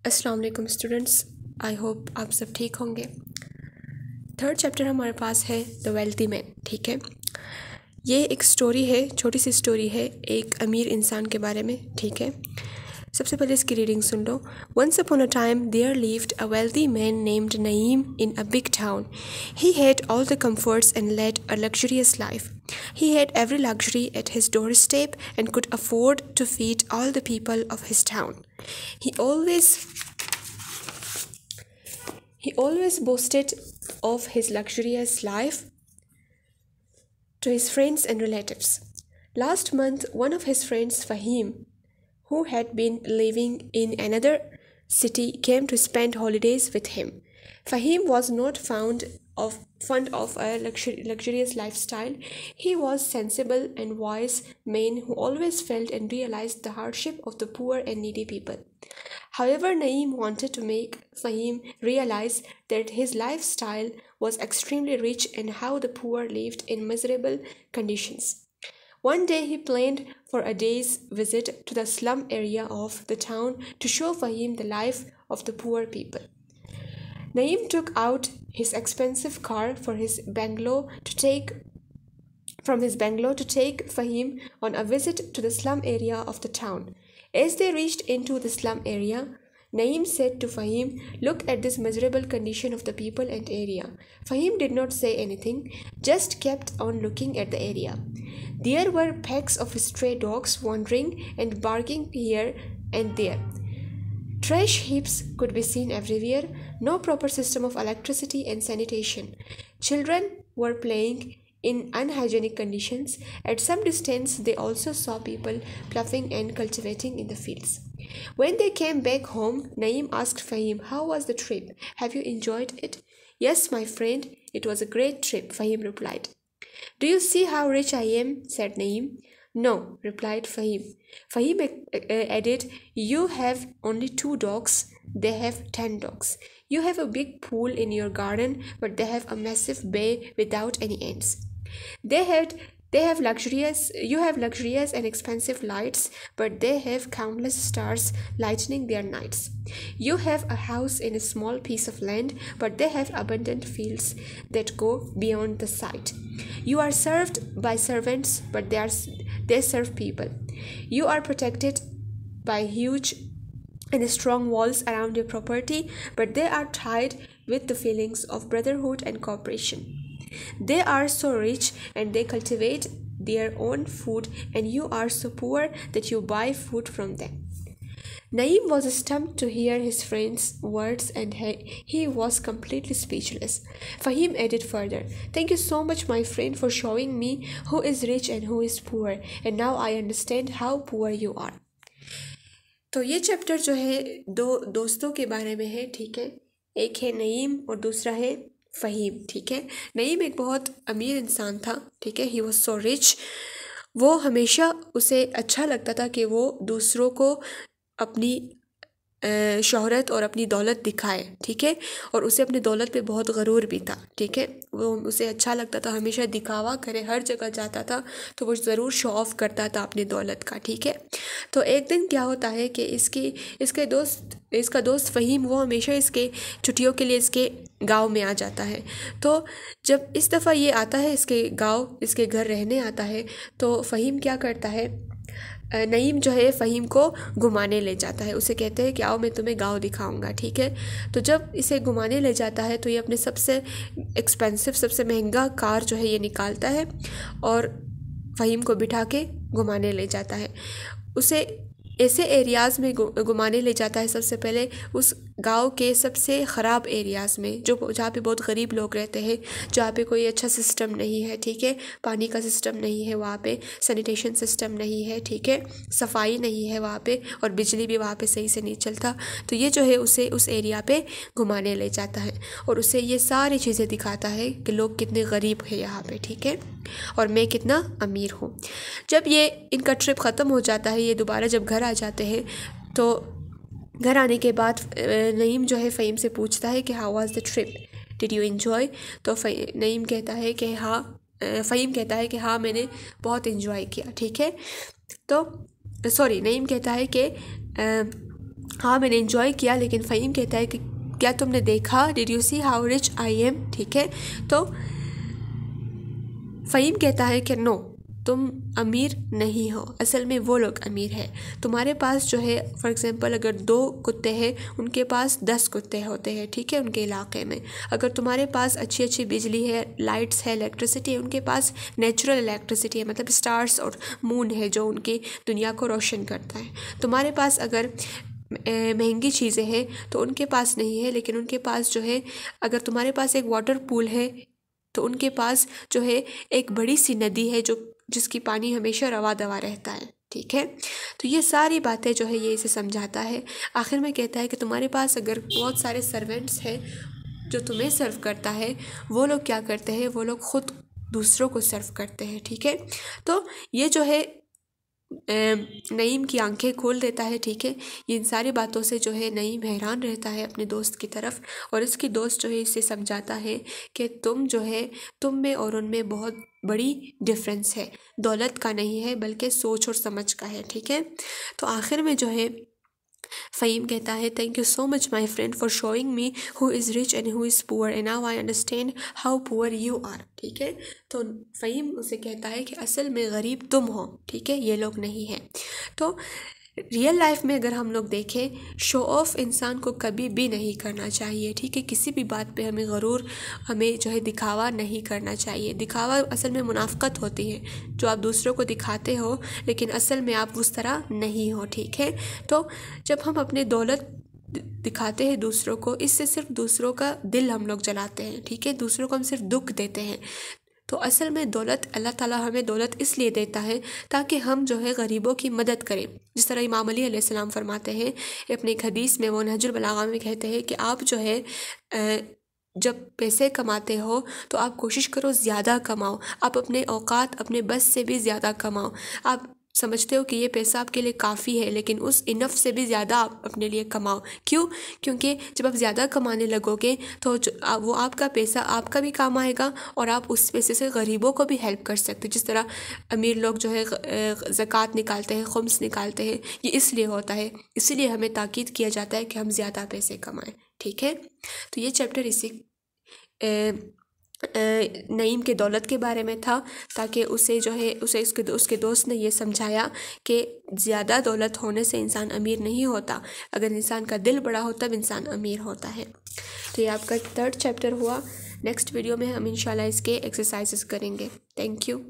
अस्सलाम वालेकुम students, I hope आप सब ठीक होंगे। थर्ड चैप्टर हमारे पास है द वेल्थी मैन। ठीक है, ये एक स्टोरी है, छोटी सी स्टोरी है एक अमीर इंसान के बारे में। ठीक है, सबसे पहले इसकी रीडिंग सुन लो। Once upon a time there lived a wealthy man named Naeem in a big town. He had all the comforts and led a luxurious life. He had every luxury at his doorstep and could afford to feed all the people of his town. He always boasted of his luxurious life to his friends and relatives. Last month, one of his friends, Fahim, who had been living in another city, came to spend holidays with him. Fahim was not fond of a luxurious lifestyle. He was sensible and wise man who always felt and realized the hardship of the poor and needy people. However, Naeem wanted to make Fahim realize that his lifestyle was extremely rich and how the poor lived in miserable conditions. One day he planned for a day's visit to the slum area of the town to show Fahim the life of the poor people. Naeem took out his expensive car from his bungalow to take Fahim on a visit to the slum area of the town. As they reached into the slum area, Naeem said to Fahim, "Look at this miserable condition of the people and area." Fahim did not say anything, just kept on looking at the area. There were packs of stray dogs wandering and barking here and there. Trash heaps could be seen everywhere, no proper system of electricity and sanitation. Children were playing in unhygienic conditions. At some distance, they also saw people ploughing and cultivating in the fields. When they came back home, Naeem asked Fahim, "How was the trip? Have you enjoyed it?" "Yes, my friend, it was a great trip," Fahim replied. "Do you see how rich I am?" said Naeem. "No," replied Fahim. Fahim added, "You have only 2 dogs. They have 10 dogs. You have a big pool in your garden, but they have a massive bay without any ends. You have luxurious and expensive lights, but they have countless stars lightening their nights. You have a house in a small piece of land, but they have abundant fields that go beyond the sight. You are served by servants, but they serve people. You are protected by huge and strong walls around your property, but they are tied with the feelings of brotherhood and cooperation. They are so rich and they cultivate their own food, and you are so poor that you buy food from them." Naeem was stumped to hear his friend's words, and he was completely speechless. Fahim added further, "Thank you so much, my friend, for showing me who is rich and who is poor, and now I understand how poor you are." तो ये chapter जो है 2 दोस्तों के बारे में है। ठीक है, एक है नईम और दूसरा है फ़हीम। ठीक है, नईम एक बहुत अमीर इंसान था। ठीक है, ही वॉज सो रिच। वो हमेशा उसे अच्छा लगता था कि वो दूसरों को अपनी शोहरत और अपनी दौलत दिखाए। ठीक है, और उसे अपनी दौलत पे बहुत गरूर भी था। ठीक है, वो उसे अच्छा लगता था, हमेशा दिखावा करे, हर जगह जाता था तो वो ज़रूर शो ऑफ करता था अपनी दौलत का। ठीक है, तो एक दिन क्या होता है कि इसका दोस्त फ़हीम, वो हमेशा इसके छुट्टियों के लिए इसके गांव में आ जाता है। तो जब इस दफ़ा ये आता है इसके गांव, इसके घर रहने आता है, तो फ़हीम क्या करता है, नईम जो है फ़हीम को घुमाने ले जाता है। उसे कहते हैं कि आओ मैं तुम्हें गांव दिखाऊंगा। ठीक है, तो जब इसे घुमाने ले जाता है तो ये अपने सबसे एक्सपेंसिव, सबसे महंगा कार जो है ये निकालता है और फ़हीम को बिठा के घुमाने ले जाता है। उसे ऐसे एरियाज़ में घुमाने ले जाता है, सबसे पहले उस गांव के सबसे ख़राब एरियाज़ में, जहाँ पे बहुत गरीब लोग रहते हैं, जहाँ पे कोई अच्छा सिस्टम नहीं है। ठीक है, पानी का सिस्टम नहीं है वहाँ पे, सैनिटेशन सिस्टम नहीं है। ठीक है, सफाई नहीं है वहाँ पे, और बिजली भी वहाँ पे सही से नहीं चलता। तो ये जो है उसे उस एरिया पे घुमाने ले जाता है और उसे ये सारी चीज़ें दिखाता है कि लोग कितने गरीब हैं यहाँ पे। ठीक है, और मैं कितना अमीर हूँ। जब ये इनका ट्रिप ख़त्म हो जाता है, ये दोबारा जब घर आ जाते हैं, तो घर आने के बाद नईम जो है फ़हीम से पूछता है कि how was the trip, did you enjoy. तो नईम कहता है कि हाँ, फ़हीम कहता है कि हाँ मैंने बहुत एंजॉय किया। ठीक है, तो सॉरी, नईम कहता है कि हाँ मैंने इन्जॉय किया, लेकिन फ़हीम कहता है कि क्या तुमने देखा, did you see how rich I am, ठीक है। तो फ़हीम कहता है कि नो, तुम अमीर नहीं हो, असल में वो लोग अमीर है। तुम्हारे पास जो है फॉर एग्ज़ाम्पल अगर 2 कुत्ते हैं, उनके पास 10 कुत्ते होते हैं, ठीक है, उनके इलाके में। अगर तुम्हारे पास अच्छी अच्छी बिजली है, लाइट्स है, इलेक्ट्रिसिटी है, उनके पास नेचुरल इलेक्ट्रिसिटी है, मतलब स्टार्स और मून है जो उनकी दुनिया को रोशन करता है। तुम्हारे पास अगर महंगी चीज़ें हैं तो उनके पास नहीं है, लेकिन उनके पास जो है, अगर तुम्हारे पास एक वाटर पूल है तो उनके पास जो है एक बड़ी सी नदी है जो जिसकी पानी हमेशा रवा दवा रहता है, ठीक है। तो ये सारी बातें जो है ये इसे समझाता है। आखिर में कहता है कि तुम्हारे पास अगर बहुत सारे सर्वेंट्स हैं जो तुम्हें सर्व करता है, वो लोग क्या करते हैं, वो लोग ख़ुद दूसरों को सर्व करते हैं, ठीक है। तो ये जो है नईम की आंखें खोल देता है, ठीक है। ये इन सारी बातों से जो है नईम हैरान रहता है अपने दोस्त की तरफ, और इसकी दोस्त जो है इसे समझाता है कि तुम जो है, तुम में और उनमें बहुत बड़ी डिफरेंस है, दौलत का नहीं है बल्कि सोच और समझ का है, ठीक है। तो आखिर में जो है फ़हीम कहता है, thank you so much my friend for showing me who is rich and who is poor and now I understand how poor you are, ठीक है। तो फ़हीम उसे कहता है कि असल में गरीब तुम हो, ठीक है, ये लोग नहीं हैं। तो रियल लाइफ में अगर हम लोग देखें, शो ऑफ इंसान को कभी भी नहीं करना चाहिए, ठीक है। किसी भी बात पे हमें गरूर, हमें जो है दिखावा नहीं करना चाहिए। दिखावा असल में मुनाफ़क़त होती है, जो आप दूसरों को दिखाते हो लेकिन असल में आप उस तरह नहीं हो, ठीक है। तो जब हम अपने दौलत दिखाते हैं दूसरों को, इससे सिर्फ दूसरों का दिल हम लोग जलाते हैं, ठीक है, दूसरों को हम सिर्फ दुख देते हैं। तो असल में दौलत, अल्लाह ताला हमें दौलत इसलिए देता है ताकि हम जो है गरीबों की मदद करें। जिस तरह इमाम अली अलैहिस्सलाम फरमाते हैं अपने एक हदीस में, वो नहजुल बलागा में कहते हैं कि आप जो है जब पैसे कमाते हो तो आप कोशिश करो ज़्यादा कमाओ, आप अपने औकात, अपने बस से भी ज़्यादा कमाओ। आप समझते हो कि ये पैसा आपके लिए काफ़ी है, लेकिन उस इनफ से भी ज़्यादा आप अपने लिए कमाओ। क्यों? क्योंकि जब आप ज़्यादा कमाने लगोगे तो वो आपका पैसा आपका भी काम आएगा और आप उस पैसे से गरीबों को भी हेल्प कर सकते हो। जिस तरह अमीर लोग जो है ज़कात निकालते हैं, खुम्स निकालते हैं, ये इसलिए होता है, इसीलिए हमें ताकीद किया जाता है कि हम ज़्यादा पैसे कमाएं, ठीक है। तो ये चैप्टर इसी नईम के दौलत के बारे में था, ताकि उसे जो है उसके दोस्त ने ये समझाया कि ज़्यादा दौलत होने से इंसान अमीर नहीं होता, अगर इंसान का दिल बड़ा हो तब इंसान अमीर होता है। तो ये आपका 3rd चैप्टर हुआ। नेक्स्ट वीडियो में हम इंशाल्लाह इसके एक्सरसाइजेस करेंगे। Thank you.